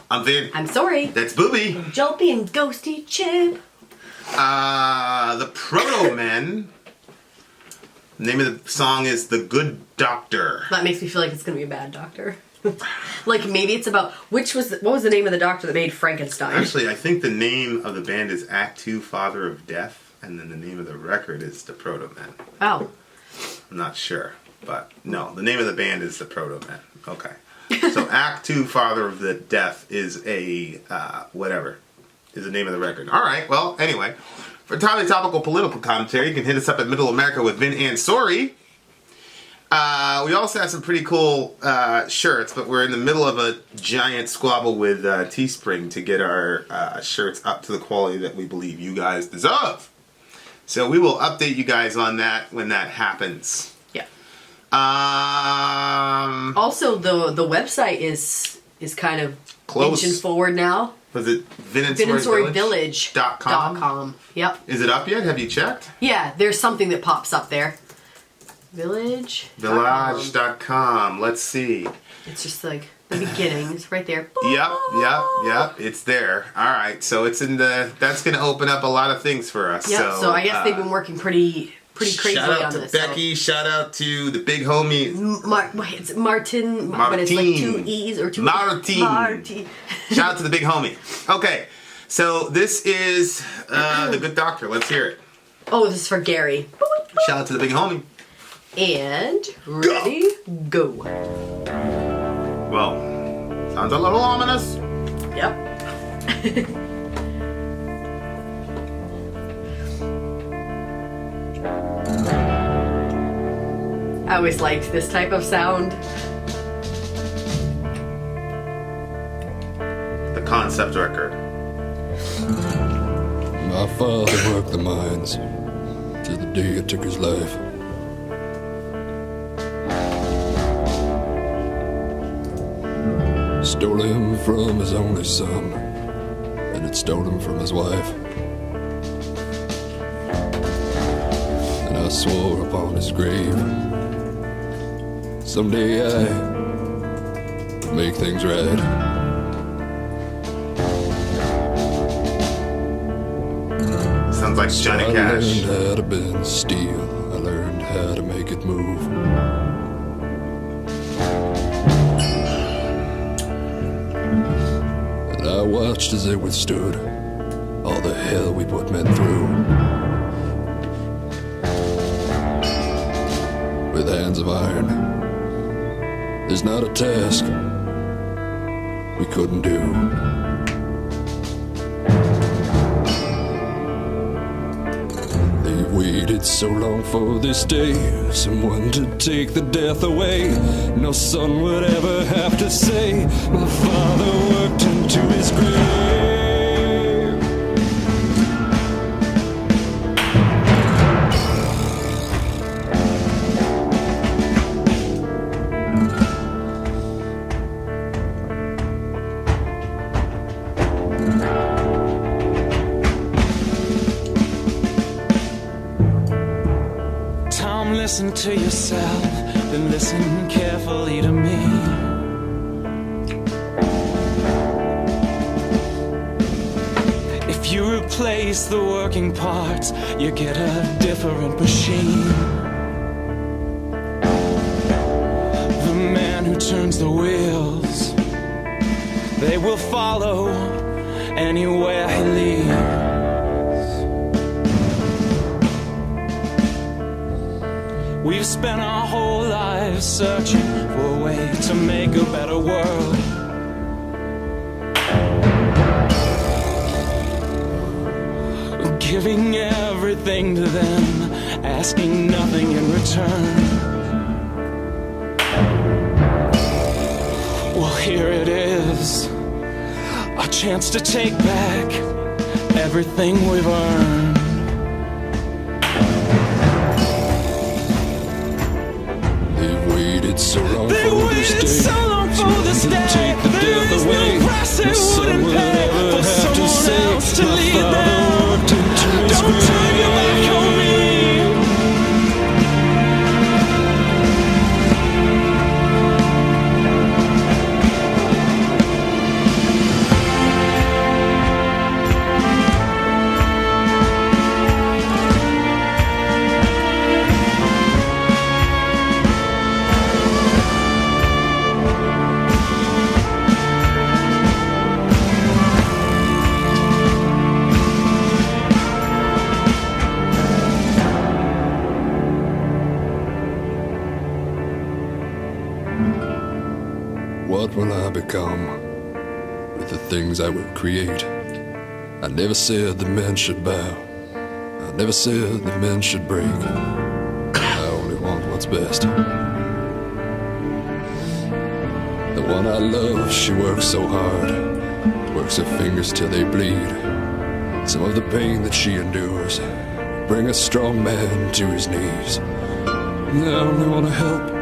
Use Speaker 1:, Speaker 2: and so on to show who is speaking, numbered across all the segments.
Speaker 1: I'm Vin.
Speaker 2: I'm Sori.
Speaker 1: That's Booby.
Speaker 2: Jolpy and Ghosty Chip.
Speaker 1: The Protomen. The name of the song is The Good Doctor.
Speaker 2: That makes me feel like it's going to be a bad doctor. Like maybe it's about, what was the name of the doctor that made Frankenstein?
Speaker 1: Actually, I think the name of the band is Act 2, Father of Death, and then the name of the record is The Protomen.
Speaker 2: Oh.
Speaker 1: I'm not sure, but no, the name of the band is The Protomen. Okay. So Act 2, Father of the Death is a, whatever, is the name of the record. All right, well, anyway, for entirely topical political commentary, you can hit us up at Middle America with Vin and Sori. We also have some pretty cool shirts, but we're in the middle of a giant squabble with Teespring to get our shirts up to the quality that we believe you guys deserve. So we will update you guys on that when that happens.
Speaker 2: Yeah.
Speaker 1: Also,
Speaker 2: the website is kind of
Speaker 1: close.
Speaker 2: Inching forward now.
Speaker 1: Was it Vin and
Speaker 2: Sori
Speaker 1: Village.com?
Speaker 2: Yep.
Speaker 1: Is it up yet? Have you checked?
Speaker 2: Yeah, there's something that pops up there.
Speaker 1: Village.com. Let's see.
Speaker 2: It's just like the beginning. It's right there.
Speaker 1: Yep. It's there. All right. So it's in the. That's going to open up a lot of things for us.
Speaker 2: Yep. So I guess they've been working pretty crazily
Speaker 1: shout out
Speaker 2: on
Speaker 1: to
Speaker 2: this.
Speaker 1: Becky. So. Shout out to the big homie.
Speaker 2: It's Martin. But it's like two E's or two.
Speaker 1: Martin. Shout out to the big homie. Okay. So this is The Good Doctor. Let's hear it.
Speaker 2: Oh, this is for Gary.
Speaker 1: Shout out to the big homie.
Speaker 2: And ready, go.
Speaker 1: Well, sounds a little ominous.
Speaker 2: Yep. I always liked this type of sound.
Speaker 1: The concept record.
Speaker 3: My father worked the mines till the day he took his life. Stole him from his only son, and it stole him from his wife. And I swore upon his grave, someday I would make things right.
Speaker 1: Sounds like Johnny Cash.
Speaker 3: I learned how to bend steel, I learned how to make it move. I watched as they withstood all the hell we put men through. With hands of iron, there's not a task we couldn't do. They've waited so long for this day, someone to take the death away. No son would ever have to say, my father worked into his grave.
Speaker 4: Tom, listen to yourself, then listen carefully to me. If you replace the working parts, you get a different machine. The man who turns the wheels, they will follow anywhere he leads. We've spent our whole lives searching for a way to make a better world. Giving everything to them, asking nothing in return. Well, here it is, a chance to take back everything we've earned.
Speaker 3: They've waited so long
Speaker 4: They
Speaker 3: for
Speaker 4: waited
Speaker 3: this day,
Speaker 4: so long for this
Speaker 3: to
Speaker 4: day.
Speaker 3: take the
Speaker 4: There
Speaker 3: death
Speaker 4: is
Speaker 3: away.
Speaker 4: no price they
Speaker 3: No son
Speaker 4: wouldn't
Speaker 3: would
Speaker 4: pay
Speaker 3: ever
Speaker 4: for
Speaker 3: have to
Speaker 4: someone
Speaker 3: say,
Speaker 4: else to
Speaker 3: my
Speaker 4: lead
Speaker 3: father
Speaker 4: them.
Speaker 3: worked into his
Speaker 4: Don't
Speaker 3: grave.
Speaker 4: turn your back on me.
Speaker 3: What will I become with the things I will create? I never said that men should bow. I never said that men should break. I only want what's best. The one I love, she works so hard, works her fingers till they bleed. Some of the pain that she endures bring a strong man to his knees. I only want to help.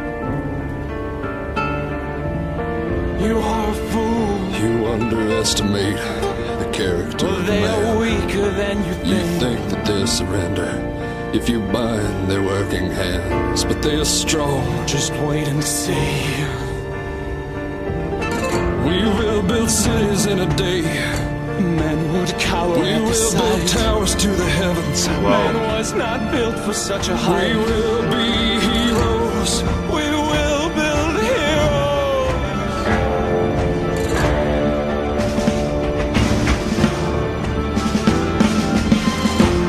Speaker 4: You are a fool.
Speaker 3: You underestimate the character
Speaker 4: Well,
Speaker 3: of
Speaker 4: they are
Speaker 3: man.
Speaker 4: weaker than you
Speaker 3: You
Speaker 4: think.
Speaker 3: think that they'll surrender if you bind their working hands, but they are strong.
Speaker 4: Just wait and see.
Speaker 3: We will build cities in a day.
Speaker 4: Men would cower
Speaker 3: We
Speaker 4: at the
Speaker 3: will build
Speaker 4: sight.
Speaker 3: towers to the heavens.
Speaker 4: Man was not built for such a
Speaker 3: We
Speaker 4: height.
Speaker 3: will be heroes.
Speaker 4: We will build heroes.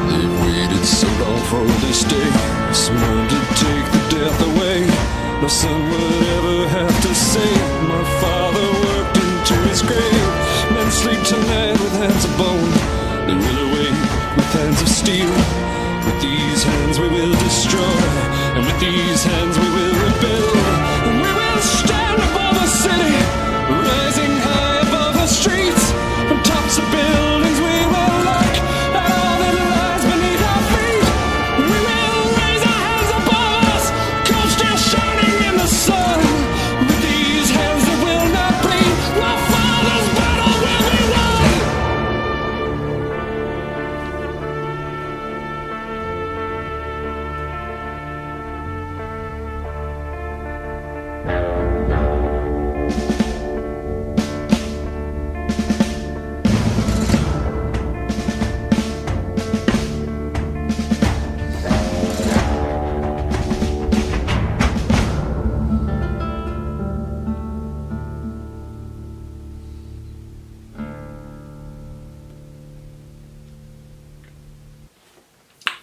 Speaker 3: They've waited so long for this day, someone to take the death away. No son would ever have to say, my father worked into his grave. Men sleep tonight with hands of bone. They will awake with hands of steel. With these hands we will destroy, and with these hands we will rebuild. And we will stand above the city, rising high above the streets. From tops of buildings we will look at all that lies beneath our feet. We will raise our hands above us, gold still shining in the sun. With these hands that will not bleed, my father's battle will be won.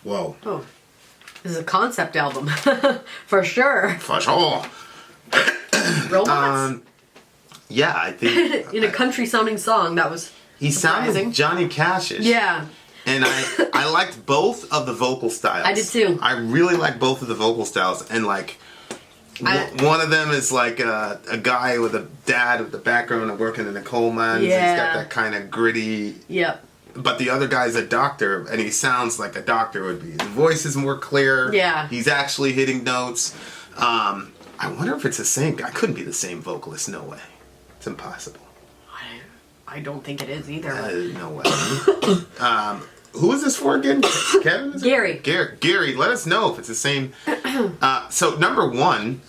Speaker 1: Whoa.
Speaker 2: Oh, this is a concept album for sure.
Speaker 1: For sure.
Speaker 2: Robots
Speaker 1: Yeah, I think
Speaker 2: in a country sounding song. That was
Speaker 1: he sounded
Speaker 2: surprising.
Speaker 1: Johnny Cash-ish.
Speaker 2: Yeah.
Speaker 1: And I liked both of the vocal styles.
Speaker 2: I did too.
Speaker 1: I really like both of the vocal styles, and like one of them is like a guy with a dad with the background of working in the coal mines.
Speaker 2: Yeah.
Speaker 1: He's got that kind of gritty.
Speaker 2: Yep.
Speaker 1: But the other guy's a doctor, and he sounds like a doctor would be. His voice is more clear.
Speaker 2: Yeah.
Speaker 1: He's actually hitting notes. I wonder if it's the same guy. Couldn't be the same vocalist. No way. It's impossible.
Speaker 2: I don't think it is either.
Speaker 1: No way. Who is this for again? Kevin? Is it?
Speaker 2: Gary.
Speaker 1: Gary, let us know if it's the same. So number one,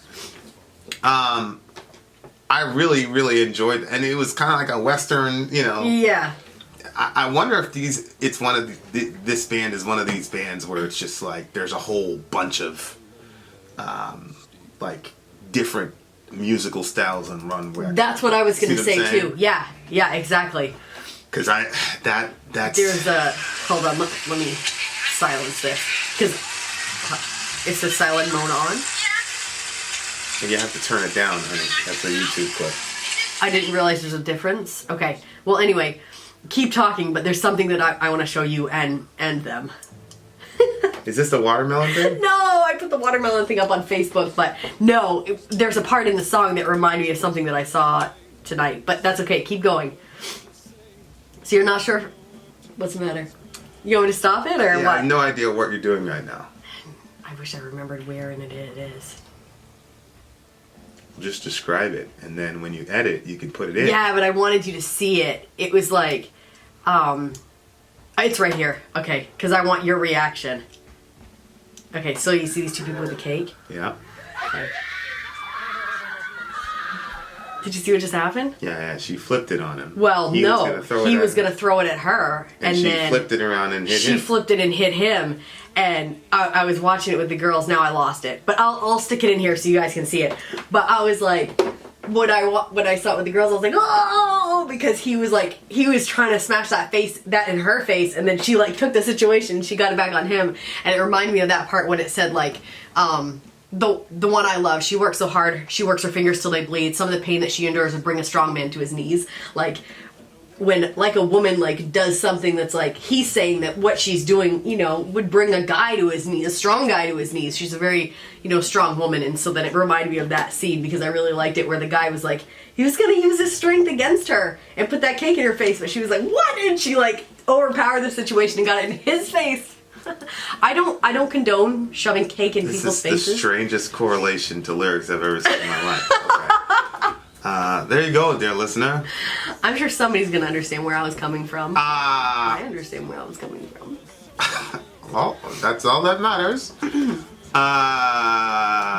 Speaker 1: I really, really enjoyed, and it was kind of like a Western, you know.
Speaker 2: Yeah.
Speaker 1: I wonder if it's one of this band is one of these bands where it's just like there's a whole bunch of like different musical styles and run with.
Speaker 2: That's what I was going to
Speaker 1: See what
Speaker 2: say
Speaker 1: I'm
Speaker 2: too. Yeah. Yeah, exactly.
Speaker 1: Because that's
Speaker 2: There's a, hold on, let me silence this. Because it's the silent mode on.
Speaker 1: and you have to turn it down, honey. That's a YouTube clip.
Speaker 2: I didn't realize there's a difference. Okay. Well, anyway, keep talking, but there's something that I want to show you and them.
Speaker 1: Is this the watermelon thing?
Speaker 2: No, I put the watermelon thing up on Facebook, but no, there's a part in the song that reminded me of something that I saw tonight, but that's okay. Keep going. So you're not sure what's the matter? You want me to stop it or
Speaker 1: Yeah,
Speaker 2: what?
Speaker 1: I have no idea what you're doing right now.
Speaker 2: I wish I remembered where in it is.
Speaker 1: Just describe it, and then when you edit, you can put it in.
Speaker 2: Yeah, but I wanted you to see it. It was like, it's right here. Okay, because I want your reaction. Okay, so you see these two people with the cake?
Speaker 1: Yeah.
Speaker 2: Okay. Did you see what just happened?
Speaker 1: Yeah, she flipped it on him.
Speaker 2: Well,
Speaker 1: He
Speaker 2: no.
Speaker 1: was gonna throw
Speaker 2: He
Speaker 1: it
Speaker 2: was
Speaker 1: at
Speaker 2: going
Speaker 1: her.
Speaker 2: to throw it at her.
Speaker 1: And she
Speaker 2: then
Speaker 1: flipped it around and hit
Speaker 2: she
Speaker 1: him.
Speaker 2: flipped it and hit him. And I was watching it with the girls. Now I lost it. But I'll stick it in here so you guys can see it. But I was like, when I saw it with the girls, I was like, oh, because he was trying to smash that in her face, and then she like took the situation, she got it back on him, and it reminded me of that part when it said like, the one I love, she works so hard, she works her fingers till they bleed. Some of the pain that she endures would bring a strong man to his knees. Like, when, like, a woman, like, does something that's, like, he's saying that what she's doing, you know, would bring a guy to his knees, a strong guy to his knees. She's a very, you know, strong woman, and so then it reminded me of that scene, because I really liked it, where the guy was like, he was gonna use his strength against her and put that cake in her face, but she was like, what? And she, like, overpowered the situation and got it in his face. I don't condone shoving cake in people's faces.
Speaker 1: This is the strangest correlation to lyrics I've ever seen in my life. Okay. There you go, dear listener.
Speaker 2: I'm sure somebody's gonna understand where I was coming from. I understand where I was coming from.
Speaker 1: Well, that's all that matters.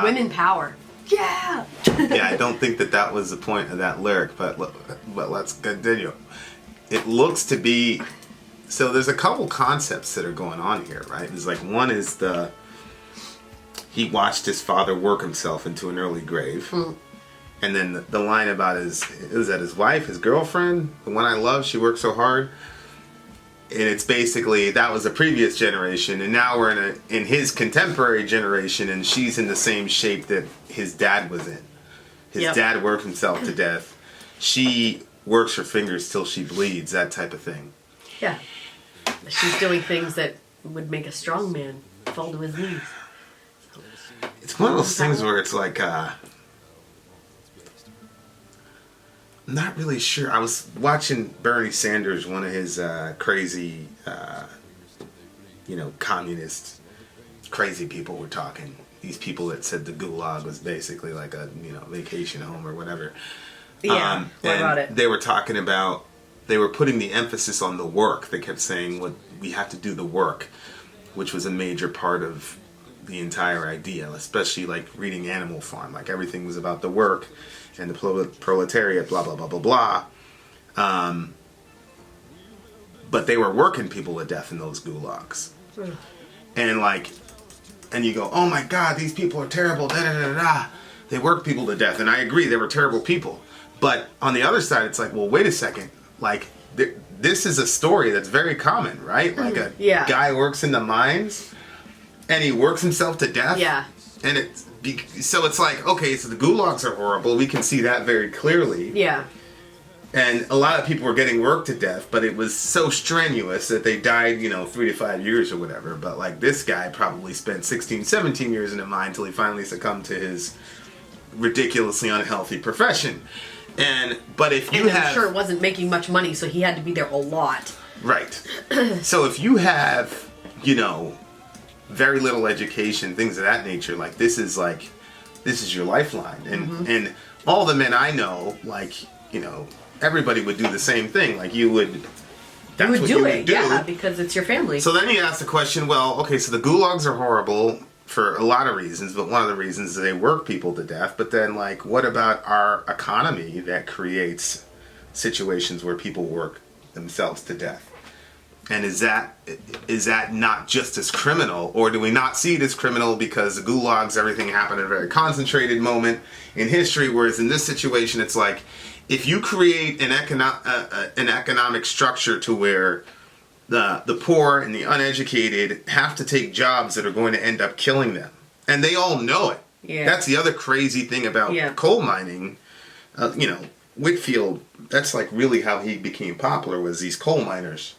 Speaker 2: Women power. Yeah.
Speaker 1: Yeah, I don't think that was the point of that lyric, but let's continue. It looks to be. So there's a couple concepts that are going on here, right? There's like, one is he watched his father work himself into an early grave. And then the line about his wife, his girlfriend, the one I love, she worked so hard. And it's basically, that was a previous generation, and now we're in his contemporary generation, and she's in the same shape that his dad was in. His dad worked himself to death. She works her fingers till she bleeds, that type of thing.
Speaker 2: Yeah. She's doing things that would make a strong man fall to his knees.
Speaker 1: It's one of those things where it's like, I'm not really sure. I was watching Bernie Sanders, one of his crazy, communist, crazy people were talking. These people that said the Gulag was basically like a, vacation home or whatever.
Speaker 2: Yeah, what about it?
Speaker 1: They were talking about, they were putting the emphasis on the work. They kept saying, we have to do the work, which was a major part of the entire idea, especially like reading Animal Farm. Like, everything was about the work and the proletariat, blah, blah, blah, blah, blah. But they were working people to death in those gulags. And you go, oh my God, these people are terrible, da da da da. They worked people to death, and I agree, they were terrible people. But on the other side, it's like, well, wait a second. Like, this is a story that's very common, right? Like, a guy works in the mines, and he works himself to death.
Speaker 2: Yeah.
Speaker 1: And so it's like, okay, so the gulags are horrible. We can see that very clearly.
Speaker 2: Yeah.
Speaker 1: And a lot of people were getting worked to death, but it was so strenuous that they died, 3 to 5 years or whatever. But like, this guy probably spent 16, 17 years in a mine until he finally succumbed to his ridiculously unhealthy profession. But if you
Speaker 2: I'm sure it wasn't making much money, so he had to be there a lot.
Speaker 1: Right. So if you have, very little education, things of that nature, like, this is your lifeline. And all the men I know, like, everybody would do the same thing. Like, you would do.
Speaker 2: Yeah, because it's your family.
Speaker 1: So then you ask the question, well, okay, so the gulags are horrible for a lot of reasons, but one of the reasons is they work people to death. But then, like, what about our economy that creates situations where people work themselves to death? And is that not just as criminal, or do we not see it as criminal because the gulags, everything happened in a very concentrated moment in history, whereas in this situation, it's like, if you create an economic structure to where the poor and the uneducated have to take jobs that are going to end up killing them, and they all know it.
Speaker 2: Yeah.
Speaker 1: That's the other crazy thing about coal mining. Whitfield, that's like really how he became popular, was these coal miners.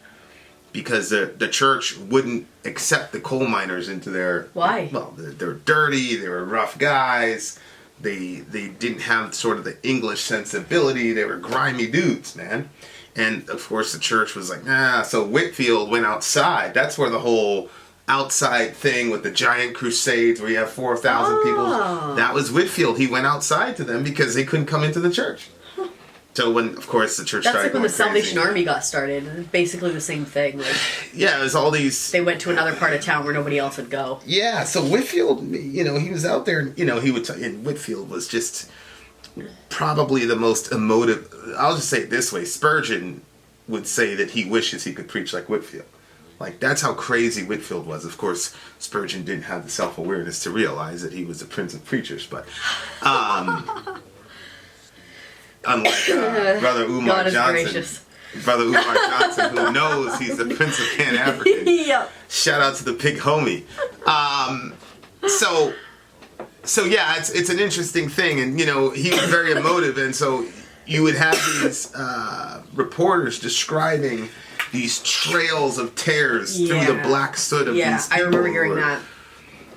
Speaker 1: Because the church wouldn't accept the coal miners into their...
Speaker 2: Why?
Speaker 1: Well, they're dirty, they were rough guys, they didn't have sort of the English sensibility, they were grimy dudes, man. And, of course, the church was like, nah, so Whitfield went outside. That's where the whole outside thing with the giant crusades where you have 4,000 people, that was Whitfield. He went outside to them because they couldn't come into the church. So when, of course, the church started
Speaker 2: That's like when the
Speaker 1: going
Speaker 2: Salvation
Speaker 1: crazy.
Speaker 2: Army got started. It was basically the same thing. Like,
Speaker 1: yeah, it was all these...
Speaker 2: They went to another part of town where nobody else would go.
Speaker 1: Yeah, so Whitfield, he was out there, and, he would tell you, and Whitfield was just probably the most emotive... I'll just say it this way. Spurgeon would say that he wishes he could preach like Whitfield. Like, that's how crazy Whitfield was. Of course, Spurgeon didn't have the self-awareness to realize that he was the prince of preachers, but... Unlike Brother Umar Johnson.
Speaker 2: Gracious.
Speaker 1: Brother Umar Johnson, who knows he's the Prince of Pan African.
Speaker 2: Yep.
Speaker 1: Shout out to the big homie. So, So yeah, it's an interesting thing, and you know he was very emotive, and so you would have these reporters describing these trails of tears through the black soot of these people.
Speaker 2: I remember hearing that.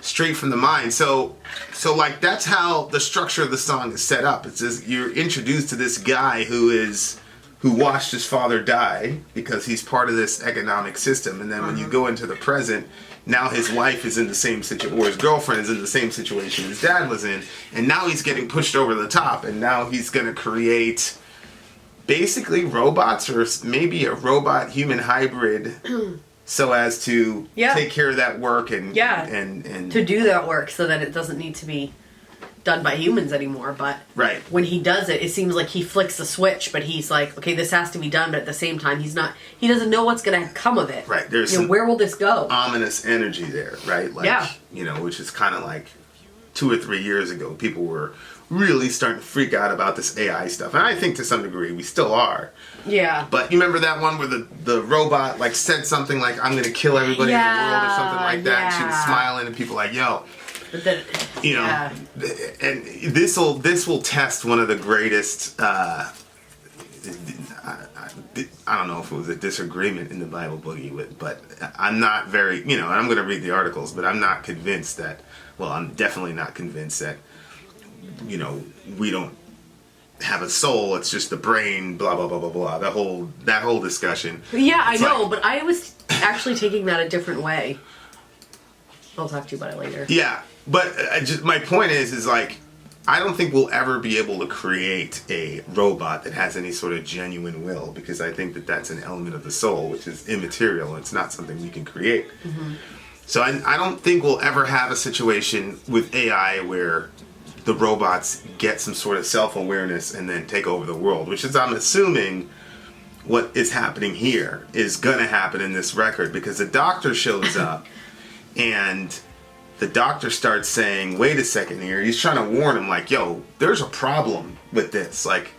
Speaker 1: Straight from the mind. So like that's how the structure of the song is set up. It's just you're introduced to this guy who watched his father die because he's part of this economic system, and then when you go into the present, now his wife is in the same situation, or his girlfriend is in the same situation his dad was in, and now he's getting pushed over the top, and now he's going to create basically robots, or maybe a robot human hybrid, so as to take care of that work and
Speaker 2: to do that work, so that it doesn't need to be done by humans anymore. But when he does it, it seems like he flicks the switch, but he's like, okay, this has to be done, but at the same time he doesn't know what's going to come of it.
Speaker 1: Right. There's
Speaker 2: where will this go?
Speaker 1: Ominous energy there, right? Like, you know, which is kind of like 2 or 3 years ago, people were really starting to freak out about this AI stuff. And I think to some degree we still are. Yeah. But you remember that one where the robot like said something like, I'm going to kill everybody in the world or something like that, and she was smiling and people like, yo. But then, you know, and this will test one of the greatest. I don't know if it was a disagreement in the Bible boogie, but I'm not very, you know, and I'm going to read the articles, but I'm not convinced that. Well, I'm definitely not convinced that, you know, we don't have a soul. It's just the brain. Blah blah blah blah blah. That whole discussion.
Speaker 2: Yeah, I know, but I was actually taking that a different way. I'll talk to you about it later.
Speaker 1: Yeah. But my point is like, I don't think we'll ever be able to create a robot that has any sort of genuine will, because I think that that's an element of the soul, which is immaterial. It's not something we can create. Mm-hmm. So I don't think we'll ever have a situation with AI where the robots get some sort of self-awareness and then take over the world, which is, I'm assuming, what is happening here is going to happen in this record, because the doctor shows up and the doctor starts saying, wait a second here. He's trying to warn him, like, yo, there's a problem with this. Like,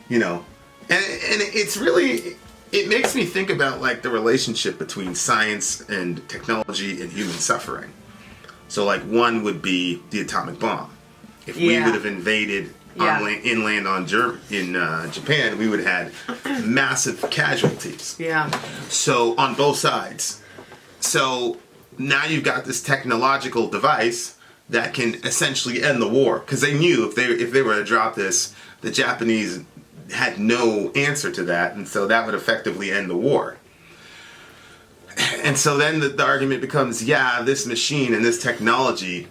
Speaker 1: you know, and it's really, it makes me think about, like, the relationship between science and technology and human suffering. So, like, one would be the atomic bomb. If we would have invaded inland in Japan, we would have had massive casualties. Yeah. So, on both sides. So now you've got this technological device that can essentially end the war, because they knew if they were to drop this, the Japanese had no answer to that, and so that would effectively end the war. And so then the argument becomes, this machine and this technology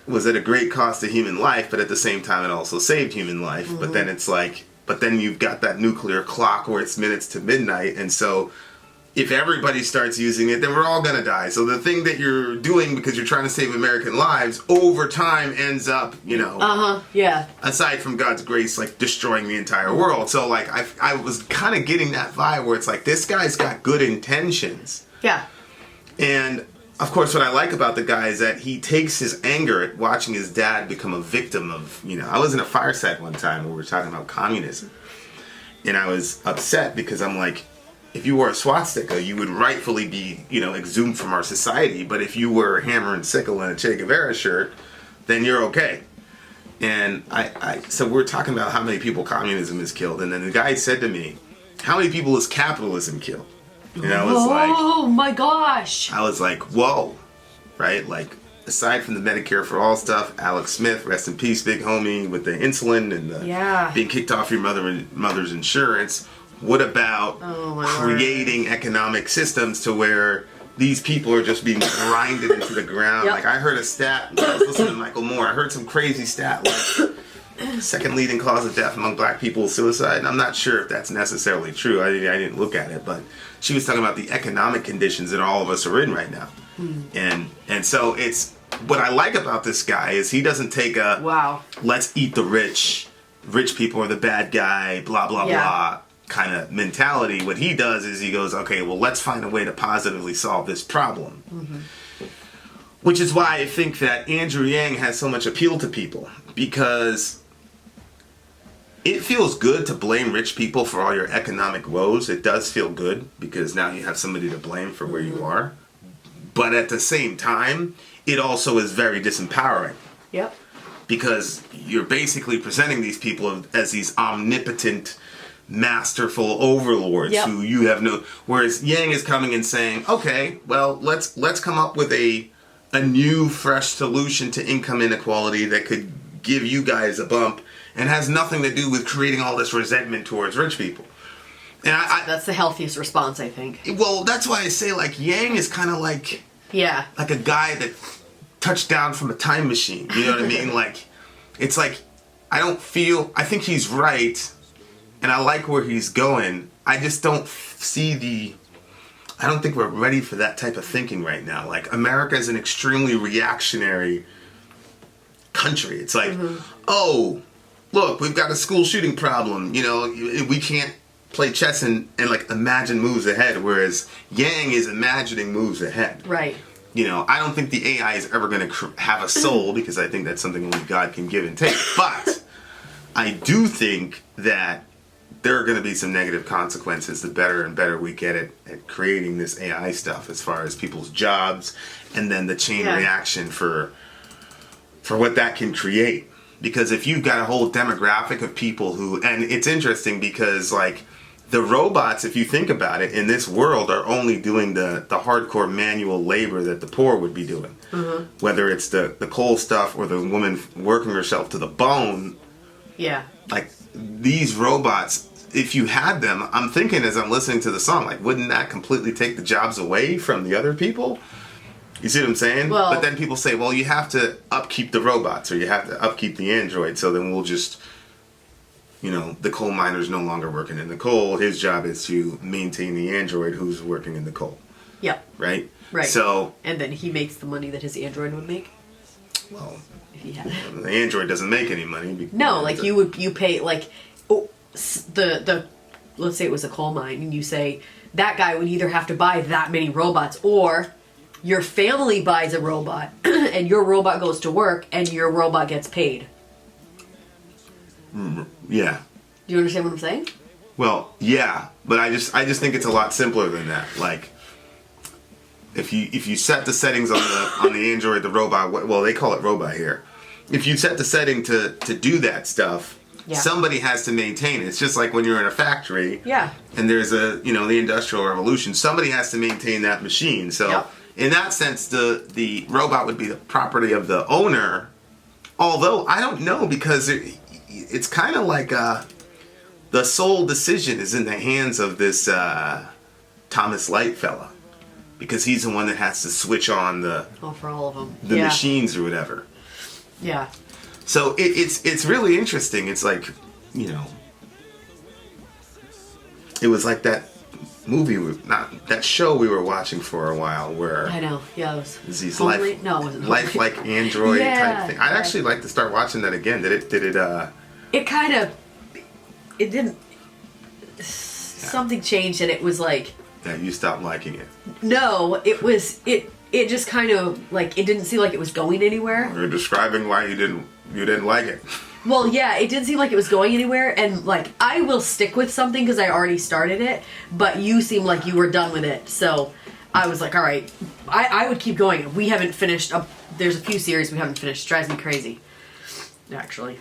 Speaker 1: was at a great cost to human life, but at the same time it also saved human life. Mm-hmm. But then it's like, then you've got that nuclear clock where it's minutes to midnight, and so if everybody starts using it, then we're all going to die. So the thing that you're doing because you're trying to save American lives, over time ends up, you know, aside from God's grace, like destroying the entire world. So like I was kind of getting that vibe where it's like, this guy's got good intentions. Yeah. And of course, what I like about the guy is that he takes his anger at watching his dad become a victim of, you know, I was in a fireside one time where we were talking about communism. And I was upset because I'm like, if you wore a swastika, you would rightfully be, you know, exhumed from our society. But if you wear a hammer and sickle and a Che Guevara shirt, then you're okay. And so we're talking about how many people communism has killed. And then the guy said to me, how many people has capitalism killed? And I was like,
Speaker 2: oh my gosh.
Speaker 1: I was like, whoa, right? Like, aside from the Medicare for All stuff, Alex Smith, rest in peace, big homie, with the insulin and the being kicked off your mother's insurance. What about creating economic systems to where these people are just being grinded into the ground? Like, I heard a stat, I was listening to Michael Moore, I heard some crazy stat, like, second leading cause of death among black people is suicide. And I'm not sure if that's necessarily true. I didn't look at it, but she was talking about the economic conditions that all of us are in right now. And so it's, what I like about this guy is he doesn't take a, let's eat the rich people are the bad guy, blah, blah, blah, kind of mentality. What he does is he goes, okay, well, let's find a way to positively solve this problem. Mm-hmm. Which is why I think that Andrew Yang has so much appeal to people, because it feels good to blame rich people for all your economic woes. It does feel good because now you have somebody to blame for where you are. But at the same time, it also is very disempowering. Yep. because you're basically presenting these people as these omnipotent, masterful overlords
Speaker 2: Yep.
Speaker 1: who you have no. Whereas Yang is coming and saying, okay, well, let's come up with a new, fresh solution to income inequality that could give you guys a bump and has nothing to do with creating all this resentment towards rich people. And
Speaker 2: That's the healthiest response, I think.
Speaker 1: well, that's why I say like Yang is kind of like
Speaker 2: Yeah.
Speaker 1: a guy that touched down from a time machine. You know what I mean? Like, it's like I think he's right, and I like where he's going. I just don't see I don't think we're ready for that type of thinking right now. Like, America is an extremely reactionary country. It's like, oh, look, we've got a school shooting problem. You know, we can't play chess and like imagine moves ahead, whereas Yang is imagining moves ahead.
Speaker 2: Right.
Speaker 1: You know, I don't think the AI is ever going to have a soul, because I think that's something only God can give and take. But I do think that there are going to be some negative consequences the better and better we get at creating this AI stuff, as far as people's jobs and then the chain reaction for what that can create. Because if you've got a whole demographic of people who, and it's interesting because like the robots, if you think about it, in this world are only doing the hardcore manual labor that the poor would be doing. Whether it's the coal stuff or the woman working herself to the bone.
Speaker 2: Yeah.
Speaker 1: Like, these robots, if you had them, I'm thinking as I'm listening to the song, like, wouldn't that completely take the jobs away from the other people? You see what I'm saying?
Speaker 2: Well,
Speaker 1: but then people say, well, you have to upkeep the robots, or you have to upkeep the android, so then we'll just, you know, the coal miner's no longer working in the coal. His job is to maintain the android who's working in the coal.
Speaker 2: Yep.
Speaker 1: Right?
Speaker 2: Right.
Speaker 1: So,
Speaker 2: and then he makes the money that his android would make.
Speaker 1: well,
Speaker 2: If he had.
Speaker 1: the android doesn't make any money.
Speaker 2: No, like you pay like the let's say it was a coal mine, and you say that guy would either have to buy that many robots, or your family buys a robot and your robot goes to work and your robot gets paid.
Speaker 1: Yeah.
Speaker 2: Do you understand what I'm saying?
Speaker 1: Well, yeah, but I just think it's a lot simpler than that. Like, if you set the settings on the android, the robot, well, they call it robot here. If you set the setting to do that stuff, somebody has to maintain it. It's just like when you're in a factory, and there's the Industrial Revolution. Somebody has to maintain that machine. So in that sense, the robot would be the property of the owner. Although I don't know, because it's kind of like the sole decision is in the hands of this Thomas Light fella, because he's the one that has to switch on
Speaker 2: for all of them,
Speaker 1: the machines or whatever.
Speaker 2: Yeah.
Speaker 1: So it's really interesting. It's like, you know, it was like that movie, that show we were watching for a while, where
Speaker 2: I know, it was
Speaker 1: these
Speaker 2: Homely? No, it wasn't Homely.
Speaker 1: lifelike android type thing. I'd actually like to start watching that again. Did it?
Speaker 2: It kind of, it didn't. Something changed, and it was like.
Speaker 1: Yeah, you stopped liking it.
Speaker 2: No, it was it. It just kind of like, it didn't seem like it was going anywhere.
Speaker 1: You're describing why you didn't like it.
Speaker 2: Well, yeah, it didn't seem like it was going anywhere, and like, I will stick with something because I already started it, but you seemed like you were done with it, so I was like, all right, I would keep going. We haven't finished. There's a few series we haven't finished. It drives me crazy, actually.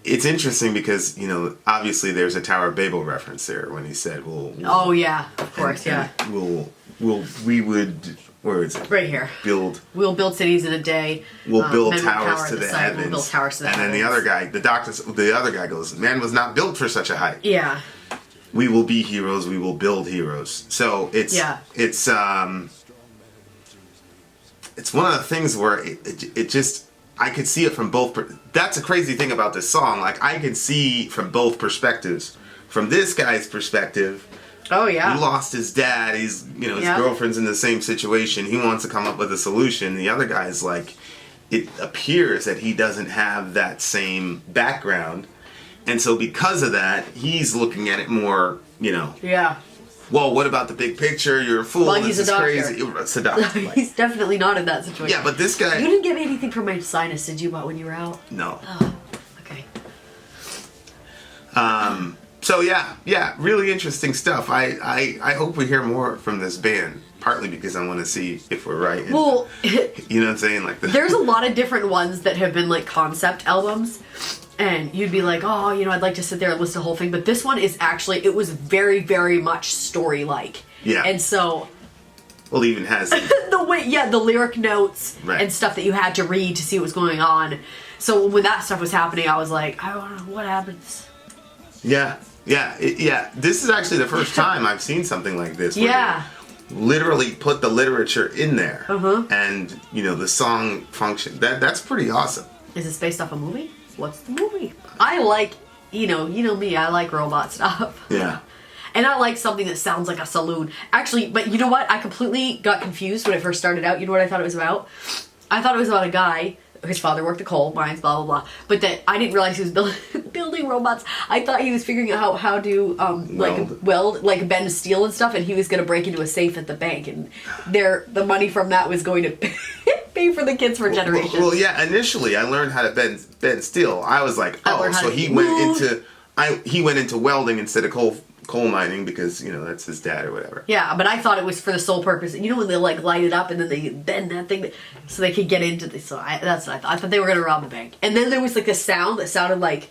Speaker 1: It's interesting because, you know, obviously there's a Tower of Babel reference there when he said, "Well."
Speaker 2: Oh yeah, of course,
Speaker 1: We would. Where is it?
Speaker 2: Right here. We'll build cities in a day.
Speaker 1: We'll build
Speaker 2: men will
Speaker 1: towers
Speaker 2: tower
Speaker 1: to the
Speaker 2: sun.
Speaker 1: heavens.
Speaker 2: We'll build towers to the
Speaker 1: and
Speaker 2: heavens.
Speaker 1: then the other guy goes, "Man was not built for such a height."
Speaker 2: Yeah.
Speaker 1: We will be heroes. We will build heroes. So it's one of the things where it just, I could see it from both. That's a crazy thing about this song. Like, I can see from both perspectives. From this guy's perspective.
Speaker 2: Oh yeah.
Speaker 1: He lost his dad. He's, his girlfriend's in the same situation. He wants to come up with a solution. The other guy's like, it appears that he doesn't have that same background. And so because of that, he's looking at it more,
Speaker 2: Yeah.
Speaker 1: Well, what about the big picture? You're a fool.
Speaker 2: Well, he's
Speaker 1: this
Speaker 2: a
Speaker 1: is
Speaker 2: doctor.
Speaker 1: crazy. It's a doctor.
Speaker 2: He's definitely not in that situation.
Speaker 1: Yeah, but this guy.
Speaker 2: You didn't get me anything for my sinus, did you, about when you were out?
Speaker 1: No.
Speaker 2: Oh, okay.
Speaker 1: So yeah, really interesting stuff. I hope we hear more from this band. partly because I want to see if we're right. And,
Speaker 2: Well,
Speaker 1: you know what I'm saying? Like
Speaker 2: there's a lot of different ones that have been like concept albums, and you'd be like, oh, you know, I'd like to sit there and listen to the whole thing. But this one is actually, it was very, very much story-like.
Speaker 1: Yeah.
Speaker 2: And so...
Speaker 1: Well, it even has...
Speaker 2: the way, the lyric notes
Speaker 1: Right.
Speaker 2: and stuff that you had to read to see what was going on. So when that stuff was happening, I was like, I don't know what happens.
Speaker 1: Yeah. This is actually the first time I've seen something like this. Where
Speaker 2: Yeah.
Speaker 1: they literally put the literature in there.
Speaker 2: Uh-huh.
Speaker 1: And, you know, the song function. That's pretty awesome.
Speaker 2: Is this based off a movie? What's the movie? I like, you know me, I like robot stuff.
Speaker 1: Yeah.
Speaker 2: And I like something that sounds like a saloon. Actually, but you know what? I completely got confused when I first started out. You know what I thought it was about? I thought it was about a guy. His father worked the coal mines, blah, blah, blah. But that I didn't realize he was building robots. I thought he was figuring out how to, weld, like bend steel and stuff. And he was going to break into a safe at the bank. And the money from that was going to pay for the kids for generations.
Speaker 1: Well, yeah, initially I learned how to bend steel. I was like, oh, so he went into welding instead of coal mining because, you know, that's his dad or whatever.
Speaker 2: Yeah, but I thought it was for the sole purpose. You know when they like light it up and then they bend that thing so they could get into this. So that's what I thought. I thought they were going to rob the bank. And then there was like a sound that sounded like,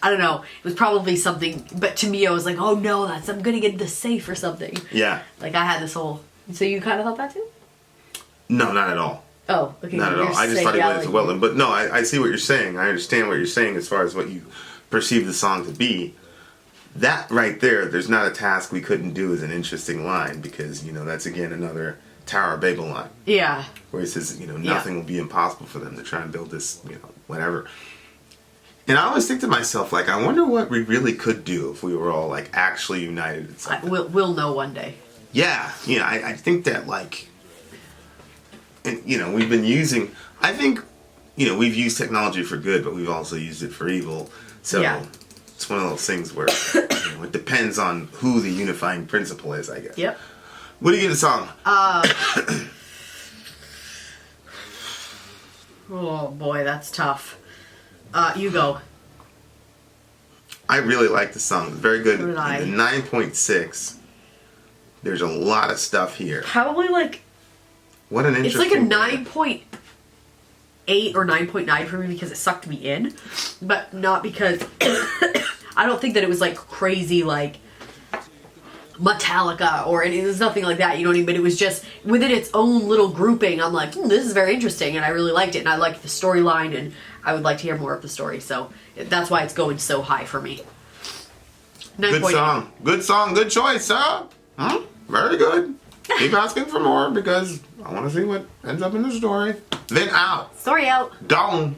Speaker 2: I don't know. It was probably something, but to me I was like, oh no, I'm going to get the safe or something.
Speaker 1: Yeah.
Speaker 2: Like I had this whole, so you kind of thought that too?
Speaker 1: No, not at all.
Speaker 2: Oh, okay.
Speaker 1: Not at all. I just thought he went into welding. But no, I see what you're saying. I understand what you're saying as far as what you perceive the song to be. That right there, there's not a task we couldn't do as an interesting line because, you know, that's again another Tower of Babel line.
Speaker 2: Yeah.
Speaker 1: Where he says, you know, nothing will be impossible for them to try and build this, you know, whatever. And I always think to myself, like, I wonder what we really could do if we were all, like, actually united in something.
Speaker 2: We'll know one day.
Speaker 1: Yeah. You know, I think that, like, and, you know, we've been using, I think, you know, we've used technology for good, but we've also used it for evil. So
Speaker 2: Yeah.
Speaker 1: it's one of those things where you know, it depends on who the unifying principle is, I guess.
Speaker 2: Yep.
Speaker 1: What do you give the song?
Speaker 2: Oh boy, that's tough. You go.
Speaker 1: I really like the song. It's very good.
Speaker 2: So did I.
Speaker 1: The 9.6. There's a lot of stuff here.
Speaker 2: Probably like,
Speaker 1: What an
Speaker 2: it's
Speaker 1: interesting...
Speaker 2: like a 9.8 or 9.9 for me because it sucked me in, but not because I don't think that it was like crazy like Metallica or it was nothing like that, you know what I mean? But it was just within its own little grouping. I'm like, this is very interesting, and I really liked it, and I liked the storyline, and I would like to hear more of the story. So that's why it's going so high for me. 9.
Speaker 1: Good song. Good song. Good choice, huh? Very good. Keep asking for more because I want to see what ends up in the story. Then out.
Speaker 2: Story out.
Speaker 1: Down.